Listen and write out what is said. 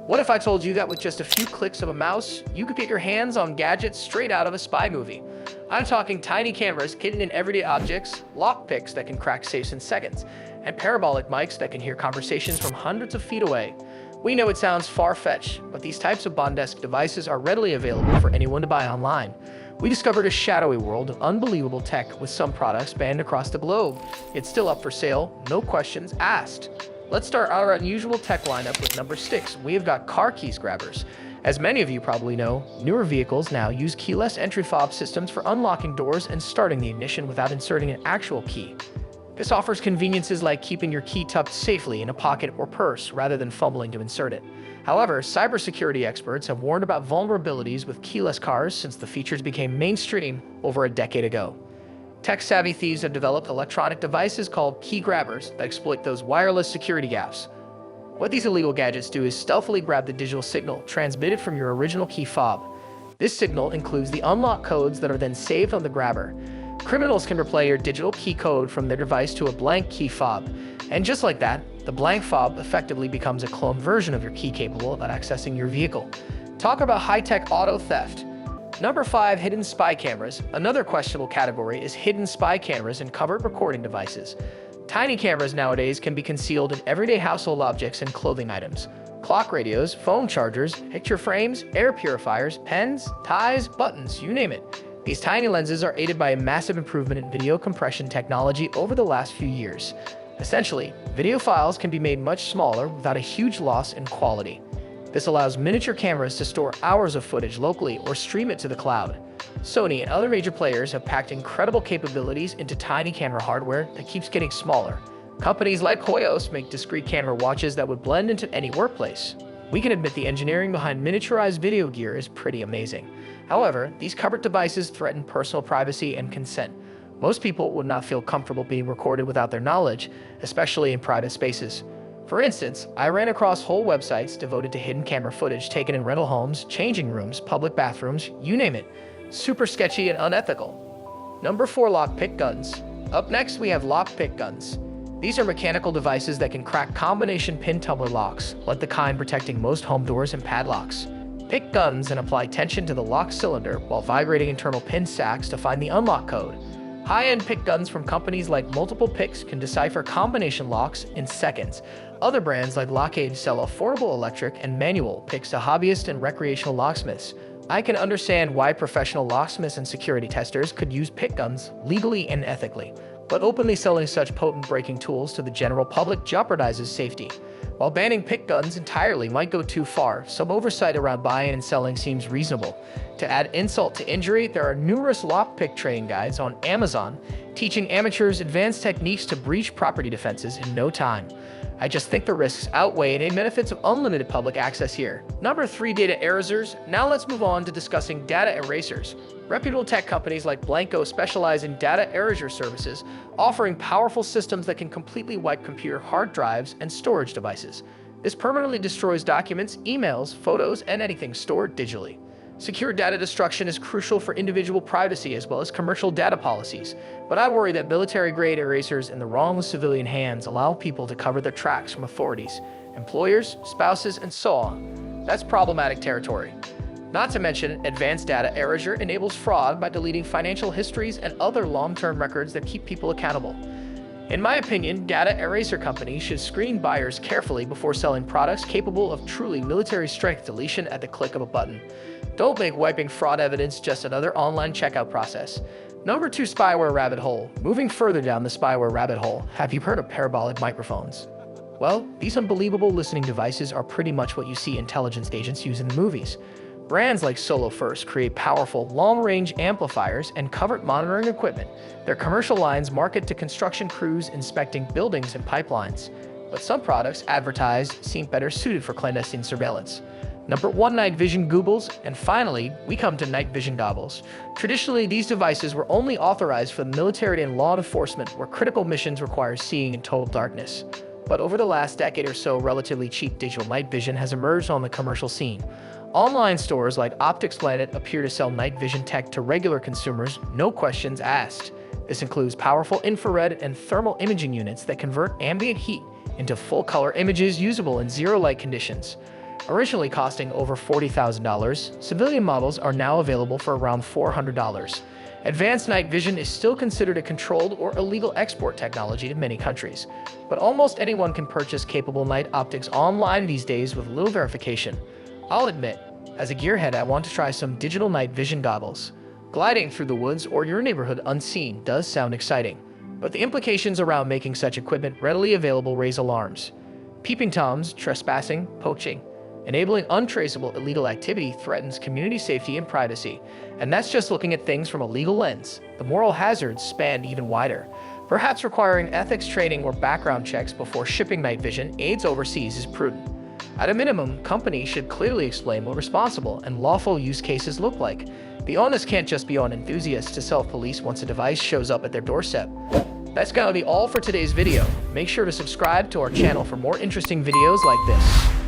What if I told you that with just a few clicks of a mouse, you could get your hands on gadgets straight out of a spy movie? I'm talking tiny cameras hidden in everyday objects, lockpicks that can crack safes in seconds, and parabolic mics that can hear conversations from hundreds of feet away. We know it sounds far-fetched, but these types of Bond-esque devices are readily available for anyone to buy online. We discovered a shadowy world of unbelievable tech with some products banned across the globe. It's still up for sale, no questions asked. Let's start our unusual tech lineup with number 6. We have got car keys grabbers. As many of you probably know, newer vehicles now use keyless entry fob systems for unlocking doors and starting the ignition without inserting an actual key. This offers conveniences like keeping your key tucked safely in a pocket or purse rather than fumbling to insert it. However, cybersecurity experts have warned about vulnerabilities with keyless cars since the features became mainstream over a decade ago. Tech-savvy thieves have developed electronic devices called key grabbers that exploit those wireless security gaps. What these illegal gadgets do is stealthily grab the digital signal transmitted from your original key fob. This signal includes the unlock codes that are then saved on the grabber. Criminals can replay your digital key code from their device to a blank key fob. And just like that, the blank fob effectively becomes a cloned version of your key capable of accessing your vehicle. Talk about high-tech auto theft. Number 5, hidden spy cameras. Another questionable category is hidden spy cameras and covert recording devices. Tiny cameras nowadays can be concealed in everyday household objects and clothing items. Clock radios, phone chargers, picture frames, air purifiers, pens, ties, buttons, you name it. These tiny lenses are aided by a massive improvement in video compression technology over the last few years. Essentially, video files can be made much smaller without a huge loss in quality. This allows miniature cameras to store hours of footage locally or stream it to the cloud. Sony and other major players have packed incredible capabilities into tiny camera hardware that keeps getting smaller. Companies like Hoyos make discrete camera watches that would blend into any workplace. We can admit the engineering behind miniaturized video gear is pretty amazing. However, these covert devices threaten personal privacy and consent. Most people would not feel comfortable being recorded without their knowledge, especially in private spaces. For instance, I ran across whole websites devoted to hidden camera footage taken in rental homes, changing rooms, public bathrooms, you name it. Super sketchy and unethical. Number 4, Lockpick Guns. Up next, we have Lockpick Guns. These are mechanical devices that can crack combination pin tumbler locks, like the kind protecting most home doors and padlocks. Pick guns and apply tension to the lock cylinder while vibrating internal pin sacks to find the unlock code. High-end pick guns from companies like Multiple Picks can decipher combination locks in seconds. Other brands like Lockade sell affordable electric and manual picks to hobbyists and recreational locksmiths. I can understand why professional locksmiths and security testers could use pick guns legally and ethically, but openly selling such potent breaking tools to the general public jeopardizes safety. While banning pick guns entirely might go too far, some oversight around buying and selling seems reasonable. To add insult to injury, there are numerous lockpick training guides on Amazon teaching amateurs advanced techniques to breach property defenses in no time. I just think the risks outweigh any benefits of unlimited public access here. Number 3, data erasers. Now let's move on to discussing data erasers. Reputable tech companies like Blanco specialize in data erasure services, offering powerful systems that can completely wipe computer hard drives and storage devices. This permanently destroys documents, emails, photos, and anything stored digitally. Secure data destruction is crucial for individual privacy as well as commercial data policies, but I worry that military-grade erasers in the wrong civilian hands allow people to cover their tracks from authorities, employers, spouses, and so on. That's problematic territory. Not to mention, advanced data erasure enables fraud by deleting financial histories and other long-term records that keep people accountable. In my opinion, data eraser companies should screen buyers carefully before selling products capable of truly military-strength deletion at the click of a button. Don't make wiping fraud evidence just another online checkout process. Number 2, spyware rabbit hole. Moving further down the spyware rabbit hole, have you heard of parabolic microphones? Well, these unbelievable listening devices are pretty much what you see intelligence agents use in the movies. Brands like Solo First create powerful, long-range amplifiers and covert monitoring equipment. Their commercial lines market to construction crews inspecting buildings and pipelines. But some products advertised seem better suited for clandestine surveillance. Number 1, night vision goggles, and finally, we come to night vision goggles. Traditionally, these devices were only authorized for the military and law enforcement where critical missions require seeing in total darkness. But over the last decade or so, relatively cheap digital night vision has emerged on the commercial scene. Online stores like Optics Planet appear to sell night vision tech to regular consumers, no questions asked. This includes powerful infrared and thermal imaging units that convert ambient heat into full-color images usable in zero-light conditions. Originally costing over $40,000, civilian models are now available for around $400. Advanced night vision is still considered a controlled or illegal export technology to many countries, but almost anyone can purchase capable night optics online these days with little verification. I'll admit, as a gearhead, I want to try some digital night vision goggles. Gliding through the woods or your neighborhood unseen does sound exciting, but the implications around making such equipment readily available raise alarms. Peeping toms, trespassing, poaching, enabling untraceable illegal activity threatens community safety and privacy, and that's just looking at things from a legal lens. The moral hazards span even wider. Perhaps requiring ethics training or background checks before shipping night vision aids overseas is prudent. At a minimum, companies should clearly explain what responsible and lawful use cases look like. The onus can't just be on enthusiasts to self-police once a device shows up at their doorstep. That's gonna be all for today's video. Make sure to subscribe to our channel for more interesting videos like this.